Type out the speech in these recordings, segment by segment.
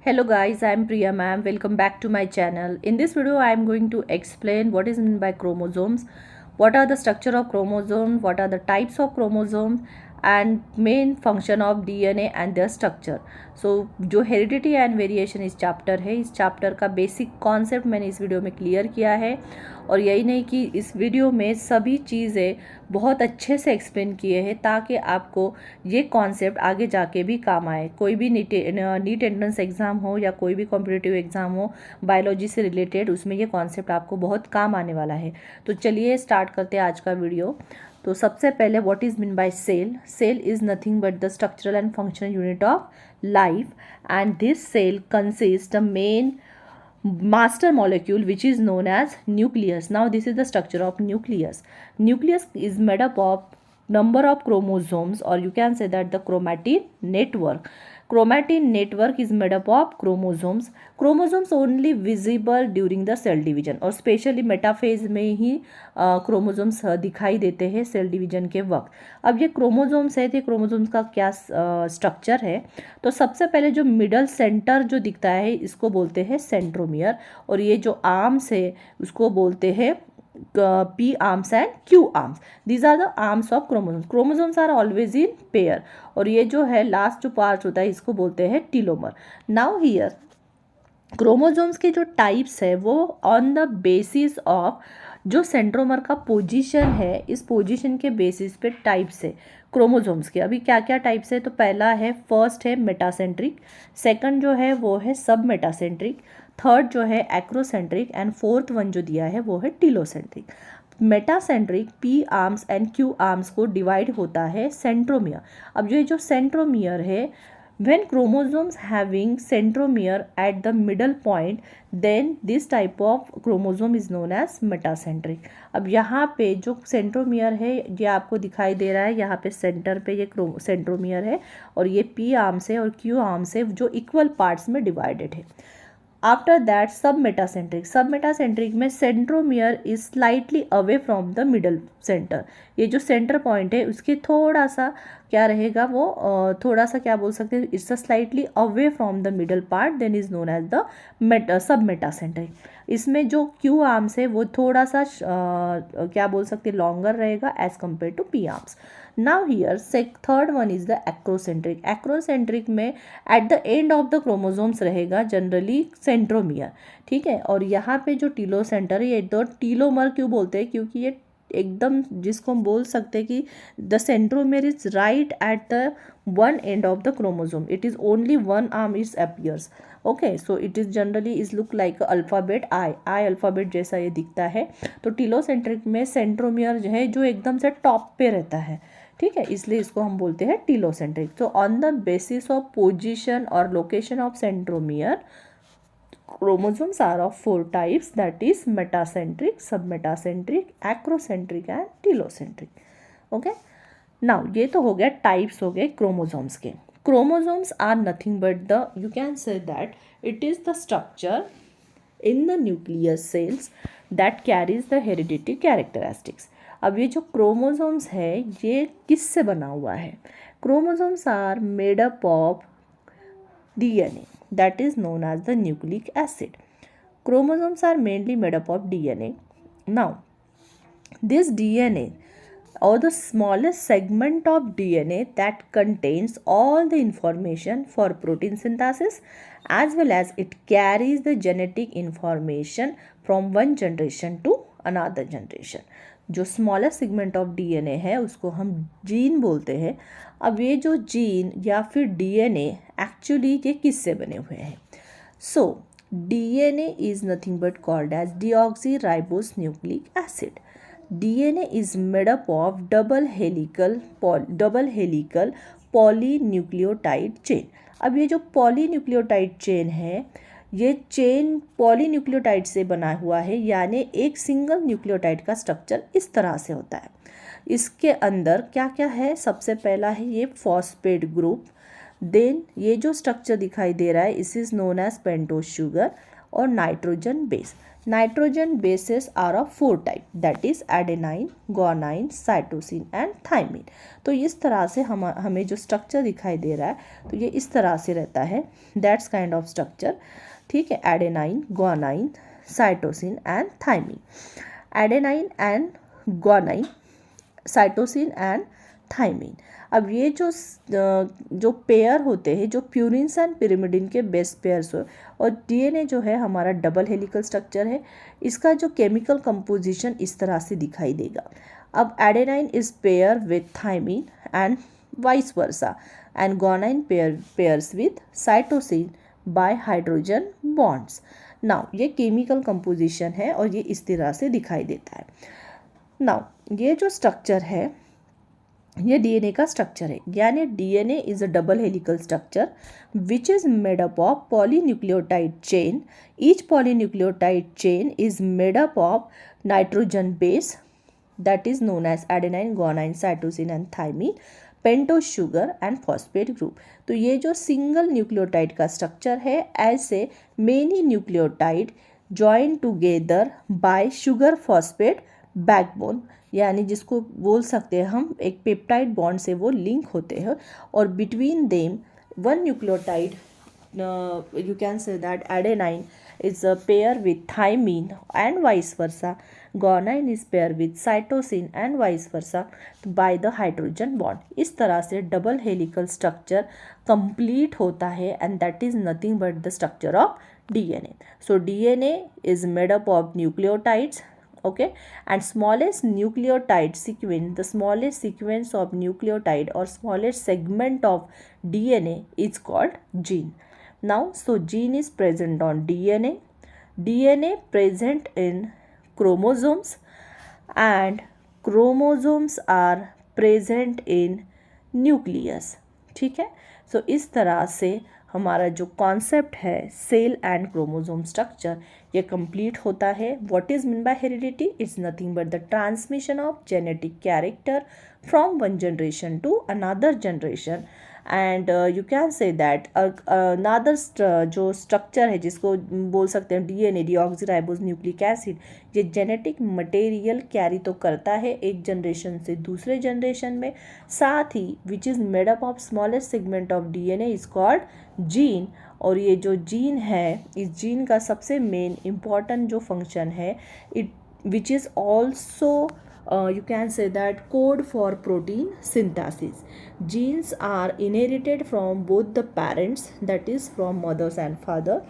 Hello guys, I am Priya ma'am. Welcome back to my channel. In this video, I am going to explain what is meant by chromosomes, what are the structure of chromosomes, what are the types of chromosomes, and main function of DNA and their structure. So जो heredity and variation इस chapter है, इस chapter का basic concept मैंने इस video में clear किया है। और यही नहीं कि इस वीडियो में सभी चीज़ें बहुत अच्छे से एक्सप्लेन किए हैं ताकि आपको ये कॉन्सेप्ट आगे जाके भी काम आए। कोई भी नीट एंट्रेंस एग्ज़ाम हो या कोई भी कॉम्पिटिटिव एग्ज़ाम हो बायोलॉजी से रिलेटेड, उसमें ये कॉन्सेप्ट आपको बहुत काम आने वाला है। तो चलिए स्टार्ट करते हैं आज का वीडियो। तो सबसे पहले what is mean by cell. Cell is nothing but the structural and functional unit of life, and this cell consists the main master molecule which is known as nucleus. Now this is the structure of nucleus. Nucleus is made up of number of chromosomes, or you can say that the chromatin network. Chromatin network is made up of chromosomes. Chromosomes only visible during the cell division, और specially metaphase में ही chromosomes दिखाई देते हैं cell division के वक्त। अब ये chromosomes है, तो क्रोमोसोम्स का क्या स्ट्रक्चर है। तो सबसे पहले जो मिडल सेंटर जो दिखता है इसको बोलते हैं सेंट्रोमियर, और ये जो आर्म्स है उसको बोलते हैं P arms and Q arms. These are the arms of chromosomes. Chromosomes are always in pair. और ये जो है लास्ट जो पार्ट होता है इसको बोलते हैं टीलोमर. नाउ हियर क्रोमोसोम्स के जो टाइप्स है वो ऑन द बेसिस ऑफ जो सेंट्रोमर का पोजीशन है, इस पोजीशन के बेसिस पे टाइप्स है क्रोमोसोम्स के। अभी क्या क्या टाइप्स है, तो पहला है, फर्स्ट है मेटासेंट्रिक, सेकंड जो है वो है सब मेटासेंट्रिक, थर्ड जो है एक्रोसेंट्रिक, एंड फोर्थ वन जो दिया है वो है telocentric. Metacentric P arms and Q arms को डिवाइड होता है सेंट्रोमियर। अब जो सेंट्रोमियर है, when chromosomes having centromere at the middle point, then this type of chromosome is known as metacentric. अब यहाँ पे जो सेंट्रोमियर है ये आपको दिखाई दे रहा है, यहाँ पे सेंटर पे ये सेंट्रोमियर है और ये पी आर्म्स है और क्यू आर्म्स है जो इक्वल पार्ट्स में डिवाइडेड है। आफ्टर दैट सब मेटासेंट्रिक में centromere is slightly away from the middle centre. ये जो सेंटर पॉइंट है उसके थोड़ा सा क्या रहेगा, वो थोड़ा सा क्या बोल सकते हैं, it's slightly away from the middle part, then is known as the submetacentric. इसमें जो क्यू आर्म्स है वो थोड़ा सा क्या बोल सकते हैं, लॉन्गर रहेगा as compare to P arms. Now here third one is the acrocentric. Acrocentric में at the end of the chromosomes रहेगा जनरली सेंट्रोमियर, ठीक है। और यहाँ पे जो टीलोसेंटर है, ये तो टीलोमर क्यों बोलते हैं, क्योंकि ये एकदम जिसको हम बोल सकते हैं कि the centromere is right at the one and of the chromosome, it is only one arm is appears. Okay, so it is generally is look like alphabet I alphabet जैसा ये दिखता है। तो टीलोसेंट्रिक में सेंट्रोमियर जो है जो एकदम से टॉप पे रहता है, ठीक है, इसलिए इसको हम बोलते हैं टीलोसेंट्रिक। तो on the basis of position और location of centromere, chromosomes are of four types, that is metacentric, submetacentric, acrocentric and telocentric. Okay, now ये तो हो गया टाइप्स हो गए क्रोमोसोम्स के। Chromosomes are nothing but the, you can say that it is the structure in the nucleus cells that carries the heredity characteristics. अब ये जो क्रोमोसोम्स है ये किससे बना हुआ है। Chromosomes are made up of DNA, that is known as the nucleic acid. Chromosomes are mainly made up of DNA. Now, this DNA or the smallest segment of DNA that contains all the information for protein synthesis, as well as it carries the genetic information from one generation to another generation. जो smallest segment of DNA है उसको हम gene बोलते हैं। अब ये जो gene या फिर डीएनए एक्चुअली ये किससे बने हुए हैं। So DNA is nothing but called as deoxyribose nucleic acid. DNA is made up of double helical polynucleotide chain. अब ये जो पॉलीन्यूक्लियोटाइड चेन है ये चेन पॉलीन्यूक्लियोटाइड से बना हुआ है, यानी एक सिंगल न्यूक्लियोटाइड का स्ट्रक्चर इस तरह से होता है। इसके अंदर क्या क्या है, सबसे पहला है ये फॉस्फेट ग्रुप, देन ये जो स्ट्रक्चर दिखाई दे रहा है इस is known as pentose sugar, और nitrogen base. Nitrogen bases are of 4 type, that is adenine, guanine, cytosine and thymine. तो इस तरह से हमें जो स्ट्रक्चर दिखाई दे रहा है तो ये इस तरह से रहता है, दैट्स काइंड ऑफ स्ट्रक्चर। ठीक है, adenine, guanine, cytosine and thymine. Adenine and guanine, cytosine and thymine. अब ये जो पेयर होते हैं, जो प्यूरिन्स एंड पिरिमिडिन के बेस पेयर्स हो, और डीएनए जो है हमारा डबल हेलिकल स्ट्रक्चर है। इसका जो केमिकल कंपोजिशन इस तरह से दिखाई देगा। अब adenine is pair with thymine and vice versa, and guanine pairs with cytosine bye hydrogen bonds. Now ये केमिकल कंपोजिशन है और ये इस तरह से दिखाई देता है। नाउ ये जो स्ट्रक्चर है ये डीएनए का स्ट्रक्चर है, यानी DNA is a double helical structure which is made up of polynucleotide chain. Each polynucleotide chain is made up of nitrogen base, that is known as adenine, guanine, cytosine and thymine, pentose sugar and phosphate group. तो ये जो single nucleotide का structure है, ऐसे many nucleotide join together by sugar phosphate backbone, यानी जिसको बोल सकते हैं हम एक पेप्टाइड बॉन्ड से वो लिंक होते हैं, और between them one nucleotide, you can say that adenine is a pair with thymine and vice versa. Guanine is pair with cytosine and vice versa by the hydrogen bond. इस तरह से double helical structure complete होता है, and that is nothing but the structure of DNA. So DNA is made up of nucleotides, okay, and smallest nucleotide sequence, the smallest sequence of nucleotide or smallest segment of DNA is called gene. Now, so gene is present on DNA. DNA present in chromosomes, and chromosomes are present in nucleus. ठीक है, सो इस तरह से हमारा जो concept है cell and chromosome structure ये complete होता है। What is mean by heredity? It's nothing but the transmission of genetic character from one generation to another generation, and you can say that another जो structure है जिसको बोल सकते हैं DNA, deoxyribose nucleic acid, ये genetic material carry तो करता है एक जनरेशन से दूसरे जनरेशन में, साथ ही which is made up of smallest segment of DNA is called gene. और ये जो जीन है, इस जीन का सबसे मेन इम्पॉर्टेंट जो फंक्शन है, it which is also you can say that code for protein synthesis. Genes are inherited from both the parents, that is from mothers and father,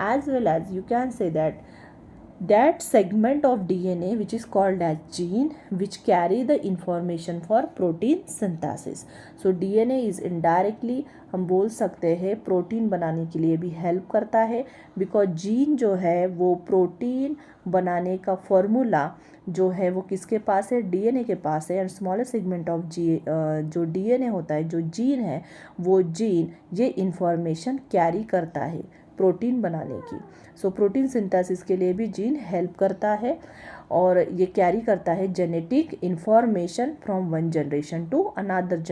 as well as you can say that segment of DNA which is called as gene which carry the information for protein synthesis. So DNA is indirectly हम बोल सकते हैं protein बनाने के लिए भी help करता है, बिकॉज जीन जो है वो प्रोटीन बनाने का फॉर्मूला जो है वो किसके पास है? डीएनए के पास है। एंड स्मॉलेस्ट सेगमेंट ऑफ जो डीएनए होता है, जो जीन है, वो जीन ये इंफॉर्मेशन कैरी करता है प्रोटीन बनाने की। सो प्रोटीन सिंथेसिस के लिए भी जीन हेल्प करता है, और ये कैरी करता है genetic information from one generation to another generation.